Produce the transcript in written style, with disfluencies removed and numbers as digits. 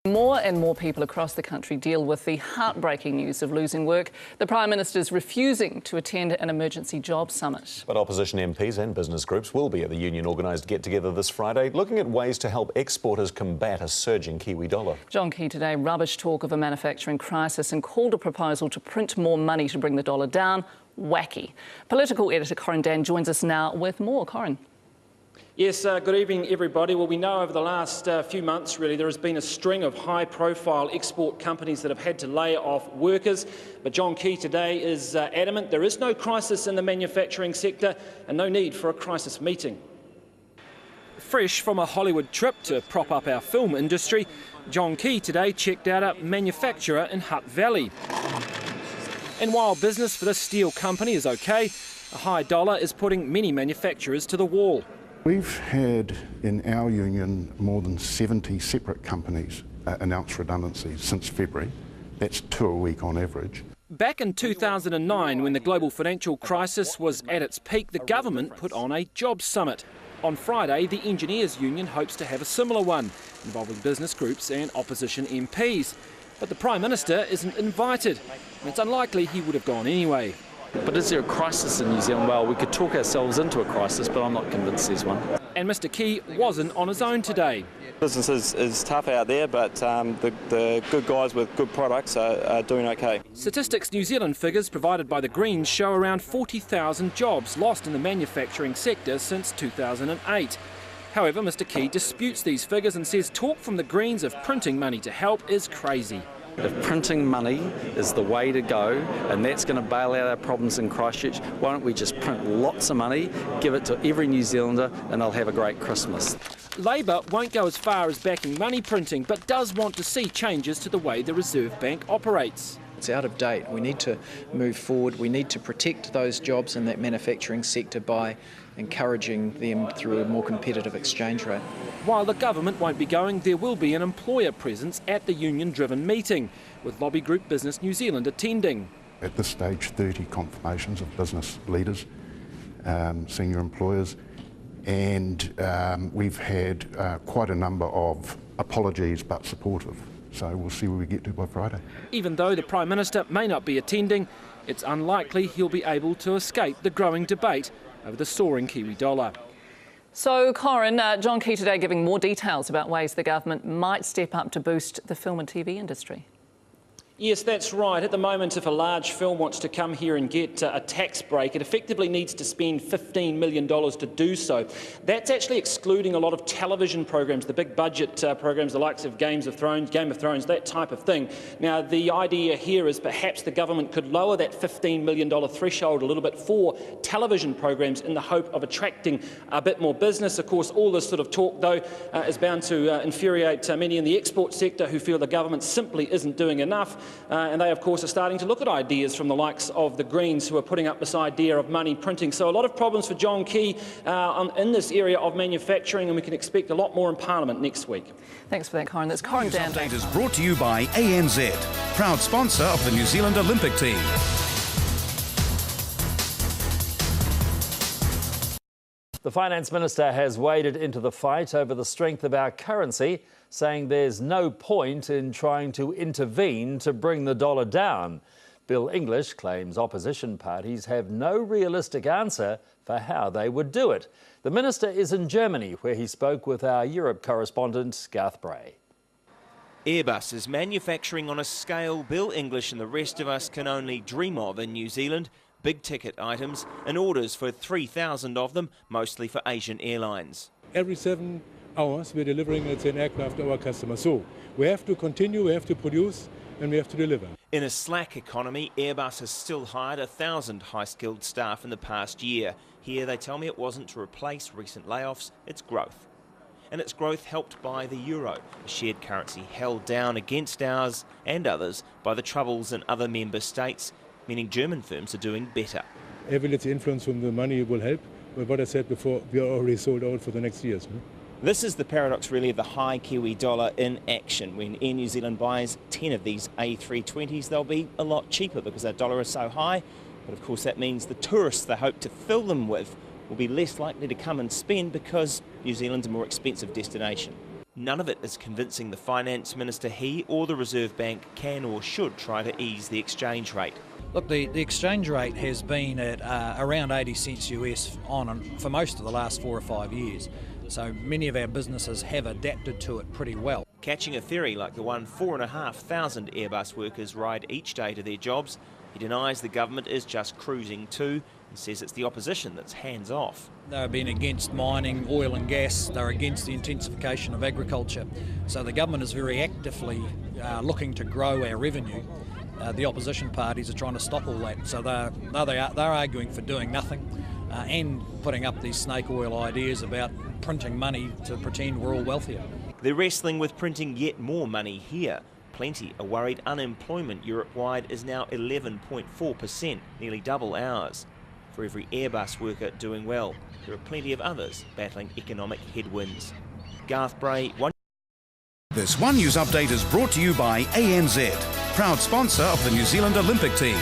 More and more people across the country deal with the heartbreaking news of losing work. The Prime Minister's refusing to attend an emergency job summit. But opposition MPs and business groups will be at the union-organised get-together this Friday, looking at ways to help exporters combat a surging Kiwi dollar. John Key today rubbished talk of a manufacturing crisis and called a proposal to print more money to bring the dollar down wacky. Political editor Corin Dan joins us now with more. Corin. Yes, good evening everybody. Well, we know over the last few months really there has been a string of high-profile export companies that have had to lay off workers, but John Key today is adamant there is no crisis in the manufacturing sector and no need for a crisis meeting. Fresh from a Hollywood trip to prop up our film industry, John Key today checked out a manufacturer in Hutt Valley. And while business for this steel company is okay, a high dollar is putting many manufacturers to the wall. We've had in our union more than 70 separate companies announce redundancies since February. That's 2 a week on average. Back in 2009, when the global financial crisis was at its peak, the government put on a jobs summit. On Friday, the Engineers Union hopes to have a similar one, involving business groups and opposition MPs. But the Prime Minister isn't invited, and it's unlikely he would have gone anyway. But is there a crisis in New Zealand? Well, we could talk ourselves into a crisis, but I'm not convinced there's one. And Mr Key wasn't on his own today. Business is tough out there, but the good guys with good products are doing okay. Statistics New Zealand figures provided by the Greens show around 40,000 jobs lost in the manufacturing sector since 2008. However, Mr Key disputes these figures and says talk from the Greens of printing money to help is crazy. If printing money is the way to go, and that's going to bail out our problems in Christchurch, why don't we just print lots of money, give it to every New Zealander, and they'll have a great Christmas. Labor won't go as far as backing money printing, but does want to see changes to the way the Reserve Bank operates. It's out of date. We need to move forward. We need to protect those jobs in that manufacturing sector by encouraging them through a more competitive exchange rate. While the government won't be going, there will be an employer presence at the union-driven meeting, with lobby group Business New Zealand attending. At this stage, 30 confirmations of business leaders, senior employers, and we've had quite a number of apologies but supportive. So we'll see where we get to by Friday. Even though the Prime Minister may not be attending, it's unlikely he'll be able to escape the growing debate over the soaring Kiwi dollar. So, Corin, John Key today giving more details about ways the government might step up to boost the film and TV industry. Yes, that's right. At the moment, if a large film wants to come here and get a tax break, it effectively needs to spend $15 million to do so. That's actually excluding a lot of television programs, the big budget programs, the likes of Game of Thrones, that type of thing. Now, the idea here is perhaps the government could lower that $15 million threshold a little bit for television programs in the hope of attracting a bit more business. Of course, all this sort of talk, though, is bound to infuriate many in the export sector who feel the government simply isn't doing enough. And they, of course, are starting to look at ideas from the likes of the Greens, who are putting up this idea of money printing. So a lot of problems for John Key in this area of manufacturing, and we can expect a lot more in Parliament next week. Thanks for that, Corin. That's Corin Dan. This update is brought to you by ANZ, proud sponsor of the New Zealand Olympic team. The Finance Minister has waded into the fight over the strength of our currency, saying there's no point in trying to intervene to bring the dollar down. Bill English claims opposition parties have no realistic answer for how they would do it. The Minister is in Germany, where he spoke with our Europe correspondent, BRAY. Airbus is manufacturing on a scale Bill English and the rest of us can only dream of in New Zealand. Big-ticket items and orders for 3,000 of them, mostly for Asian airlines. Every 7 hours we're delivering an aircraft to our customers. So we have to continue, we have to produce, and we have to deliver. In a slack economy, Airbus has still hired 1,000 high-skilled staff in the past year. Here they tell me it wasn't to replace recent layoffs, it's growth. And it's growth helped by the euro, a shared currency held down against ours and others by the troubles in other member states, meaning German firms are doing better. Every little influence from the money will help, but what I said before, we are already sold out for the next years. This is the paradox really of the high Kiwi dollar in action. When Air New Zealand buys 10 of these A320s, they'll be a lot cheaper because our dollar is so high. But of course that means the tourists they hope to fill them with will be less likely to come and spend because New Zealand's a more expensive destination. None of it is convincing the Finance Minister he or the Reserve Bank can or should try to ease the exchange rate. Look, the exchange rate has been at around 80 cents US for most of the last 4 or 5 years. So many of our businesses have adapted to it pretty well. Catching a ferry like the one 4,500 Airbus workers ride each day to their jobs, he denies the government is just cruising too and says it's the opposition that's hands-off. They've been against mining, oil and gas, they're against the intensification of agriculture. So the government is very actively looking to grow our revenue. The opposition parties are trying to stop all that. So they're arguing for doing nothing and putting up these snake oil ideas about printing money to pretend we're all wealthier. They're wrestling with printing yet more money here. Plenty are worried unemployment Europe-wide is now 11.4%, nearly double ours. For every Airbus worker doing well, there are plenty of others battling economic headwinds. Garth, BRAY, One. This One News Update is brought to you by ANZ, proud sponsor of the New Zealand Olympic team.